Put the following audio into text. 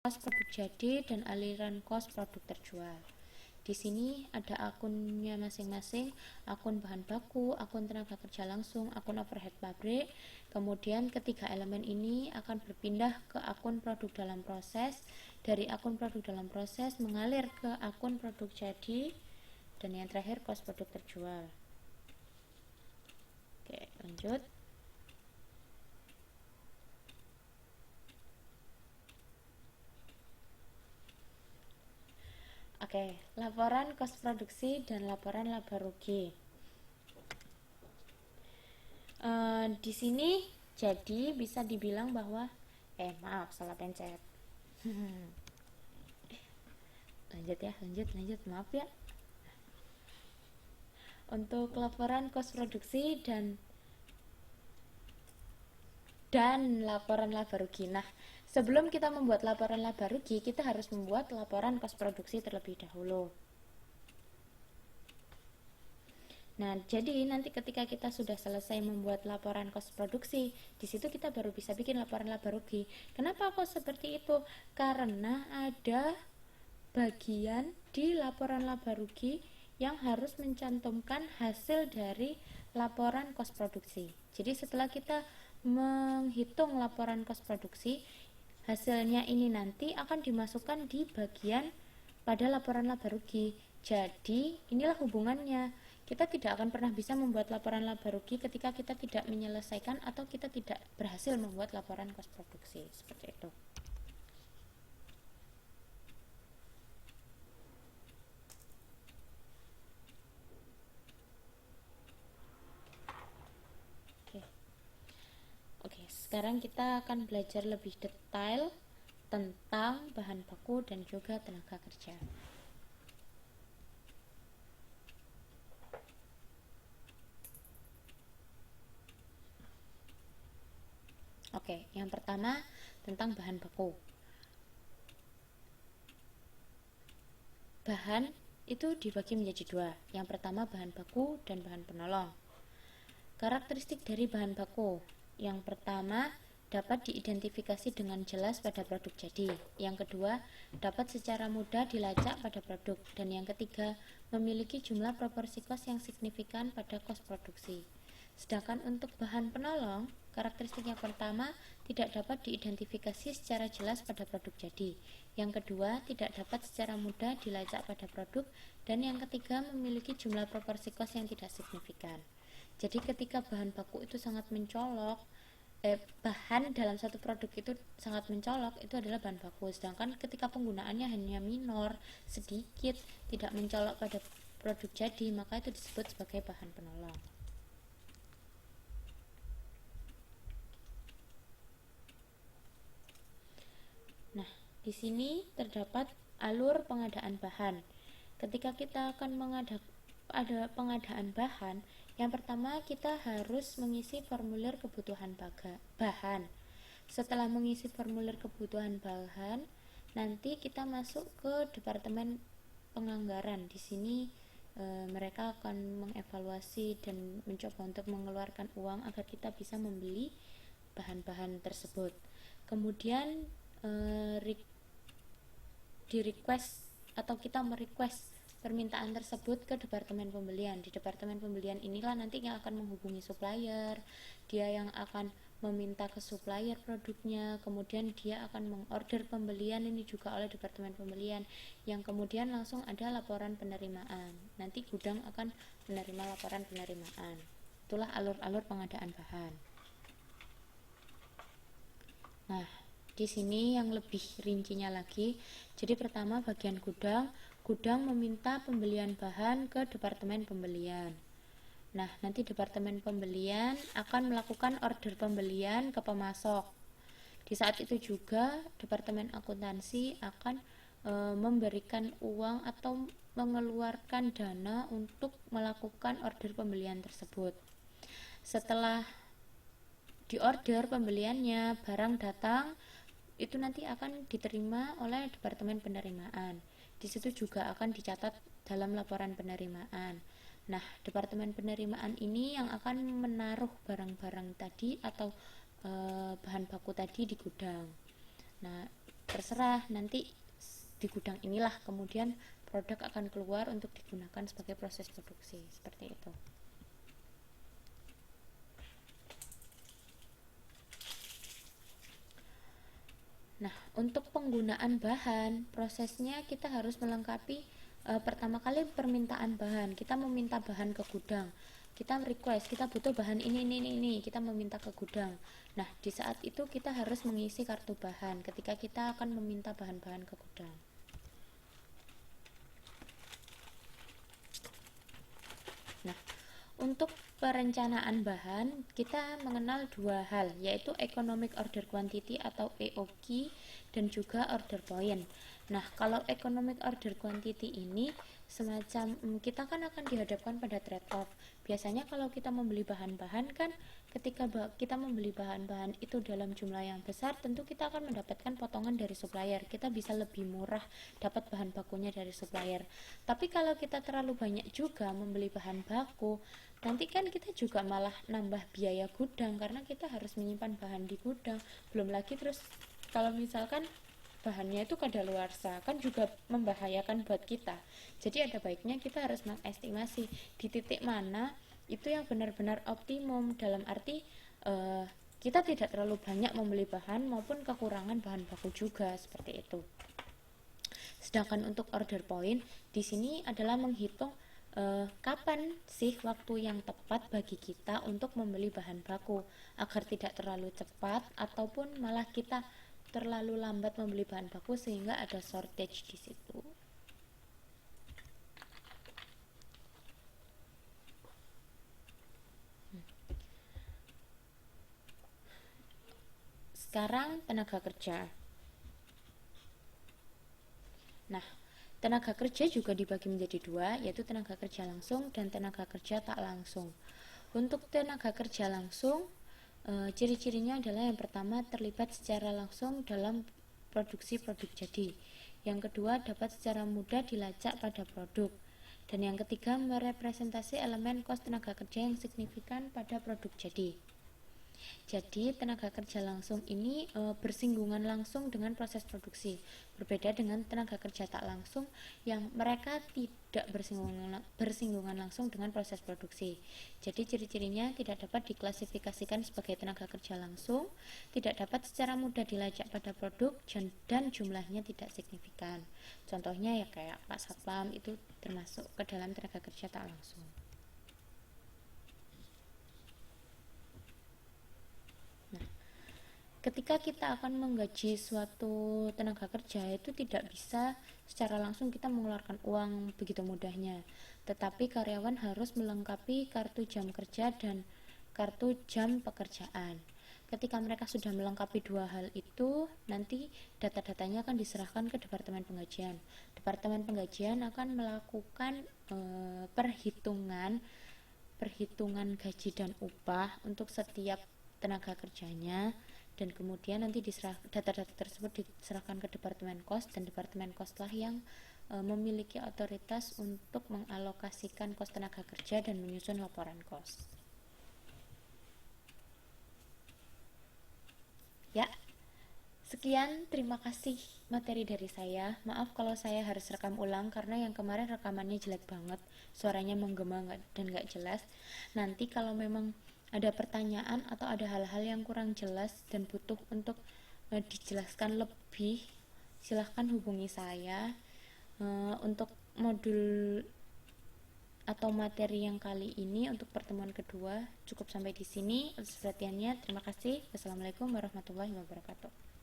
kos produk jadi dan aliran kos produk terjual. Di sini ada akunnya masing-masing, akun bahan baku, akun tenaga kerja langsung, akun overhead pabrik. Kemudian ketiga elemen ini akan berpindah ke akun produk dalam proses. Dari akun produk dalam proses mengalir ke akun produk jadi, dan yang terakhir kos produk terjual. Oke, lanjut. Oke, laporan kos produksi dan laporan laba rugi. Di sini jadi bisa dibilang bahwa maaf, salah pencet. lanjut, maaf ya. Untuk laporan kos produksi dan laporan laba rugi. Nah, sebelum kita membuat laporan laba rugi, kita harus membuat laporan kos produksi terlebih dahulu. Nah, jadi nanti ketika kita sudah selesai membuat laporan kos produksi, di situ kita baru bisa bikin laporan laba rugi. Kenapa kok seperti itu? Karena ada bagian di laporan laba rugi yang harus mencantumkan hasil dari laporan kos produksi. Jadi setelah kita menghitung laporan kos produksi, hasilnya ini nanti akan dimasukkan di bagian pada laporan laba rugi. Jadi inilah hubungannya. Kita tidak akan pernah bisa membuat laporan laba rugi ketika kita tidak menyelesaikan atau kita tidak berhasil membuat laporan kos produksi. Seperti itu. Oke, sekarang kita akan belajar lebih detail tentang bahan baku dan juga tenaga kerja. Oke, yang pertama tentang bahan baku. Bahan itu dibagi menjadi dua. Yang pertama bahan baku dan bahan penolong. Karakteristik dari bahan baku. Yang pertama, dapat diidentifikasi dengan jelas pada produk jadi. Yang kedua, dapat secara mudah dilacak pada produk. Dan yang ketiga, memiliki jumlah proporsi kos yang signifikan pada kos produksi. Sedangkan untuk bahan penolong, karakteristik yang pertama tidak dapat diidentifikasi secara jelas pada produk jadi. Yang kedua, tidak dapat secara mudah dilacak pada produk. Dan yang ketiga, memiliki jumlah proporsi kos yang tidak signifikan. Jadi ketika bahan baku itu sangat mencolok, bahan dalam satu produk itu sangat mencolok, itu adalah bahan baku. Sedangkan ketika penggunaannya hanya minor, sedikit, tidak mencolok pada produk jadi, maka itu disebut sebagai bahan penolong. Nah, di sini terdapat alur pengadaan bahan. Ketika kita akan ada pengadaan bahan, yang pertama kita harus mengisi formulir kebutuhan bahan. Setelah mengisi formulir kebutuhan bahan, nanti kita masuk ke departemen penganggaran. Di sini mereka akan mengevaluasi dan mencoba untuk mengeluarkan uang agar kita bisa membeli bahan-bahan tersebut. Kemudian di request atau kita merequest permintaan tersebut ke departemen pembelian. Di departemen pembelian inilah nanti yang akan menghubungi supplier, dia yang akan meminta ke supplier produknya, kemudian dia akan mengorder pembelian ini juga oleh departemen pembelian, yang kemudian langsung ada laporan penerimaan. Nanti gudang akan menerima laporan penerimaan. Itulah alur-alur pengadaan bahan. Nah, di sini yang lebih rincinya lagi. Jadi pertama bagian gudang meminta pembelian bahan ke departemen pembelian. Nah, nanti departemen pembelian akan melakukan order pembelian ke pemasok. Di saat itu juga departemen akuntansi akan memberikan uang atau mengeluarkan dana untuk melakukan order pembelian tersebut. Setelah diorder pembeliannya, barang datang, itu nanti akan diterima oleh departemen penerimaan. Di situ juga akan dicatat dalam laporan penerimaan. Nah, departemen penerimaan ini yang akan menaruh barang-barang tadi atau bahan baku tadi di gudang. Nah, terserah, nanti di gudang inilah kemudian produk akan keluar untuk digunakan sebagai proses produksi, seperti itu. Nah, untuk penggunaan bahan, prosesnya kita harus melengkapi pertama kali permintaan bahan. Kita meminta bahan ke gudang. Kita request, kita butuh bahan ini, kita meminta ke gudang. Nah, di saat itu kita harus mengisi kartu bahan ketika kita akan meminta bahan-bahan ke gudang. Nah, untuk perencanaan bahan, kita mengenal dua hal, yaitu Economic Order Quantity atau EOQ dan juga order point. Nah, kalau Economic Order Quantity ini semacam kita kan akan dihadapkan pada trade-off. Biasanya kalau kita membeli bahan-bahan kan ketika kita membeli bahan-bahan itu dalam jumlah yang besar, tentu kita akan mendapatkan potongan dari supplier. Kita bisa lebih murah dapat bahan bakunya dari supplier. Tapi kalau kita terlalu banyak juga membeli bahan baku, nanti kan kita juga malah nambah biaya gudang karena kita harus menyimpan bahan di gudang. Belum lagi terus kalau misalkan bahannya itu kadaluarsa kan juga membahayakan buat kita. Jadi ada baiknya kita harus mengestimasi di titik mana itu yang benar-benar optimum, dalam arti kita tidak terlalu banyak membeli bahan maupun kekurangan bahan baku juga, seperti itu. Sedangkan untuk order point di sini adalah menghitung kapan sih waktu yang tepat bagi kita untuk membeli bahan baku agar tidak terlalu cepat ataupun malah kita terlalu lambat membeli bahan baku sehingga ada shortage di situ. Sekarang tenaga kerja. Nah, tenaga kerja juga dibagi menjadi dua, yaitu tenaga kerja langsung dan tenaga kerja tak langsung. Untuk tenaga kerja langsung, ciri-cirinya adalah yang pertama terlibat secara langsung dalam produksi produk jadi, yang kedua dapat secara mudah dilacak pada produk, dan yang ketiga merepresentasi elemen kos tenaga kerja yang signifikan pada produk jadi. Jadi tenaga kerja langsung ini bersinggungan langsung dengan proses produksi, berbeda dengan tenaga kerja tak langsung yang mereka tidak bersinggungan langsung dengan proses produksi. Jadi ciri-cirinya tidak dapat diklasifikasikan sebagai tenaga kerja langsung, tidak dapat secara mudah dilacak pada produk, dan jumlahnya tidak signifikan. Contohnya ya kayak Pak Satpam itu termasuk ke dalam tenaga kerja tak langsung. Ketika kita akan menggaji suatu tenaga kerja itu tidak bisa secara langsung kita mengeluarkan uang begitu mudahnya, tetapi karyawan harus melengkapi kartu jam kerja dan kartu jam pekerjaan. Ketika mereka sudah melengkapi dua hal itu, nanti data-datanya akan diserahkan ke Departemen Penggajian. Departemen Penggajian akan melakukan perhitungan gaji dan upah untuk setiap tenaga kerjanya, dan kemudian nanti data-data tersebut diserahkan ke Departemen Kos, dan Departemen Kos lah yang memiliki otoritas untuk mengalokasikan kos tenaga kerja dan menyusun laporan kos. Ya, sekian, terima kasih materi dari saya. Maaf kalau saya harus rekam ulang karena yang kemarin rekamannya jelek banget, suaranya menggema dan gak jelas. Nanti kalau memang ada pertanyaan atau ada hal-hal yang kurang jelas dan butuh untuk dijelaskan lebih, silahkan hubungi saya. Untuk modul atau materi yang kali ini untuk pertemuan kedua cukup sampai di sini. Atas perhatiannya, terima kasih. Wassalamualaikum warahmatullahi wabarakatuh.